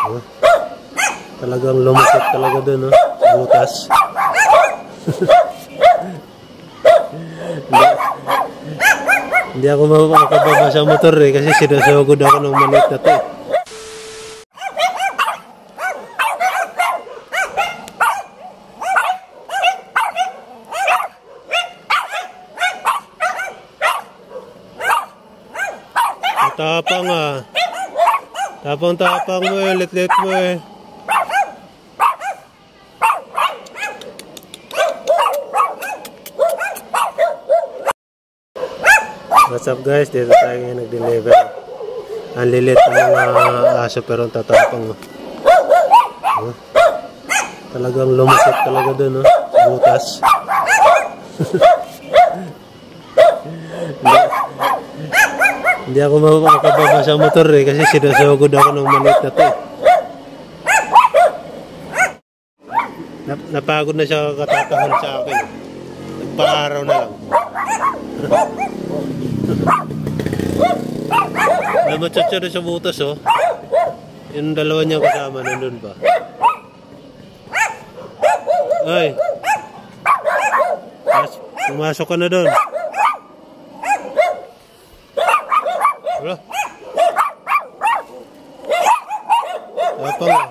Oh, talagang lumusot talaga dun, no? Butas. Hindi ako makakababa sa motor eh, kasi sinasugod ako ng maliit na to. Tapang ah. Tapang mo eh, lit mo eh. What's up guys, dito tayo ngayon nag-deliver. Ang lilit ng mga aso pero ang tatapang. Oh, talagang lumusot talaga dun, no? Butas. Hindi ako makakababa sa motor eh, kasi sinasugod ako ng maliit na to. Napagod na siya katatahol sa akin. Nagpa-araw na lang. Namatsatsa na sa butas oh. Yung dalawa niya kasama nandun pa. Ay, pumasok ka na doon. Wala. Tapang ah.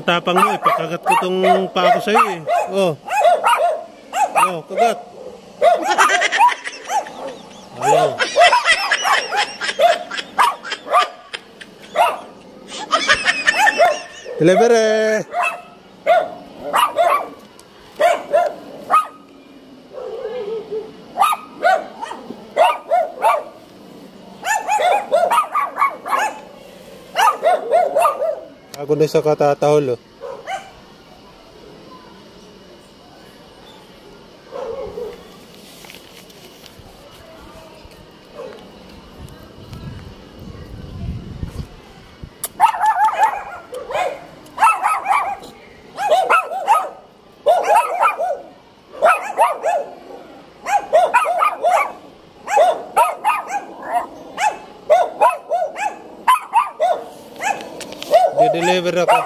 Tapang mo eh. Pakagat ko tong pako sa'yo eh. Oh. Oh, kagat. Ayaw. Delivery. Ako na sa katatahol oh. Deliver ako.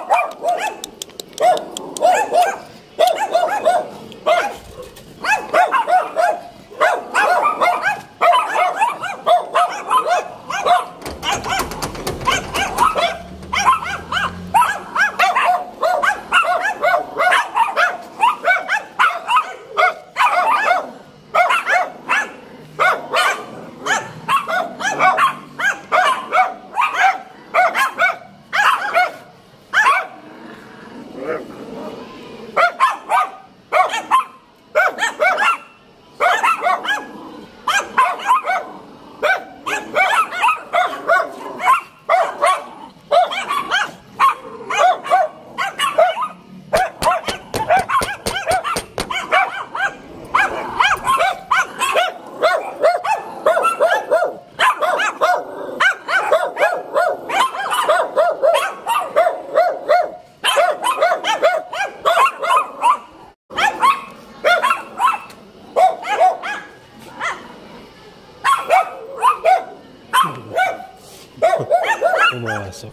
Pumasok.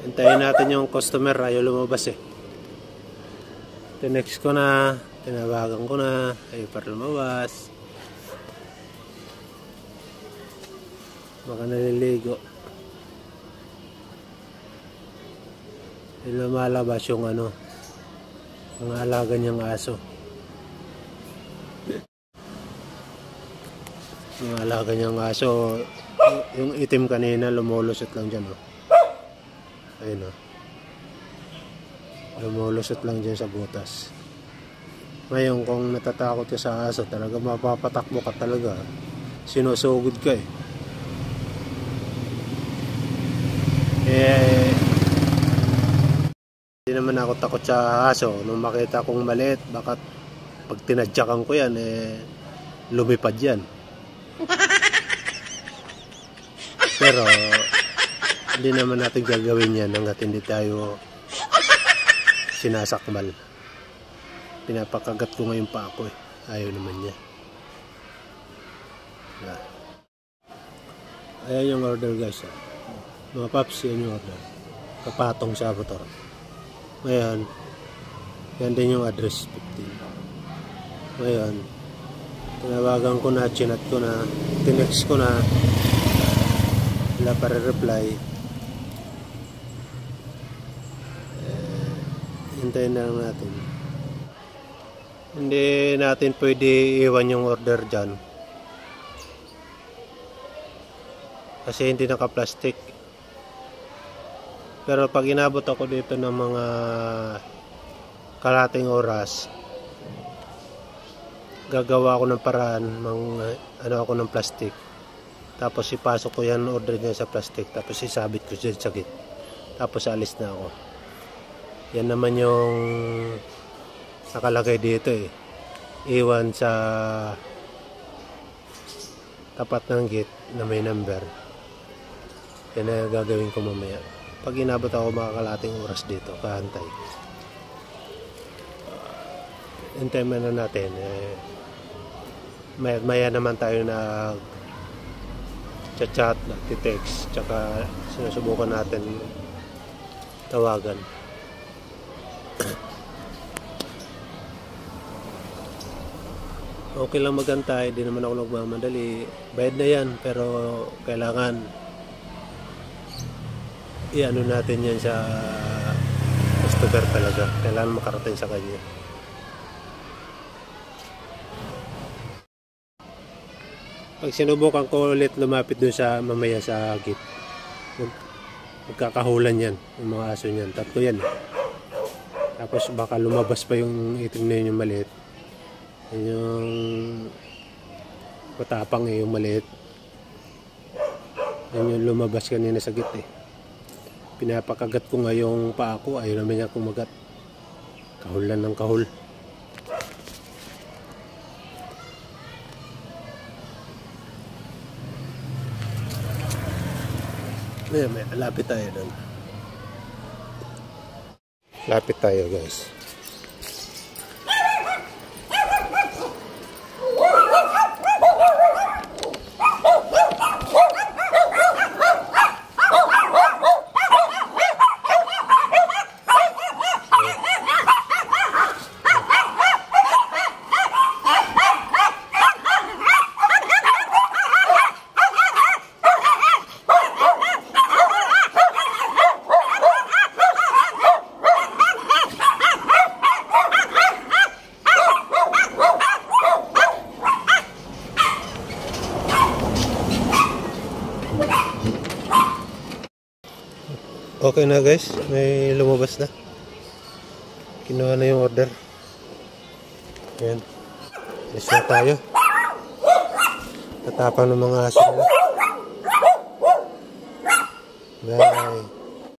Hintayin natin yung customer, ayaw lumabas eh. Tinext ko na, tinawagan ko na, ayaw para lumabas. Baka naliligo. Lumalabas yung ano, ang alaga niyang aso. Yung alaga niyang aso, yung itim kanina lumulusot lang dyan oh. Ayun oh. Lumulusot lang dyan sa butas. Ngayon kung natatakot ka sa aso, talaga mapapatakbo ka talaga. Sinusugod ka eh. Hindi naman ako takot sa aso. Nung makita kong maliit, baka Pag tinadyakan ko yan, lumipad yan. Pero, hindi naman natin gagawin yan hanggat hindi tayo sinasakmal. Pinapakagat ko ngayon pa ako Ayaw naman niya. Ayan yung order guys. Mga paps, yan yung order. Kapatong sa motor. Ngayon, yan din yung address 15. Ngayon, tinawagan ko na, chinat ko na, tinext ko na, wala para reply. Hintayin na lang natin. Hindi natin pwede iwan yung order dyan. Kasi hindi naka-plastic. Pero pag inabot ako dito ng mga kalating oras, gagawa ako ng paraan, ano ako ng plastic. Tapos ipasok ko yan order niya sa plastic. Tapos isabit ko dyan sa git. Tapos alis na ako. Yan naman yung nakalagay dito Iwan sa tapat ng gate na may number. Yan na gagawin ko mamaya. Pag inabot ako makakalating oras dito, kahantay. Hintayin na natin. Maya naman tayo chat, nagtitext, tsaka sinusubukan natin tawagan. Okay lang magantay, di naman ako nagmamadali. Bayad na yan, pero kailangan i-ano natin yan sa customer talaga. Kailangan makarating sa kanya. Pag sinubukan ko ulit lumapit dun sa mamaya sa gate, magkakahulan yan yung mga aso niyan. Tatlo yan. Tapos baka lumabas pa yung itim na yun yung maliit. Yan yung matapang yung maliit. Yan yung lumabas kanina sa gate Pinapakagat ko nga yung paa ko, ayaw naman niya kumagat. Kahulan ng kahul. May lapit tayo doon. Lapit tayo guys. Okay na guys, may lumabas na. Kinuha na yung order. Ayan. Yes na tayo. Tatapang ng mga aso nila. Bye.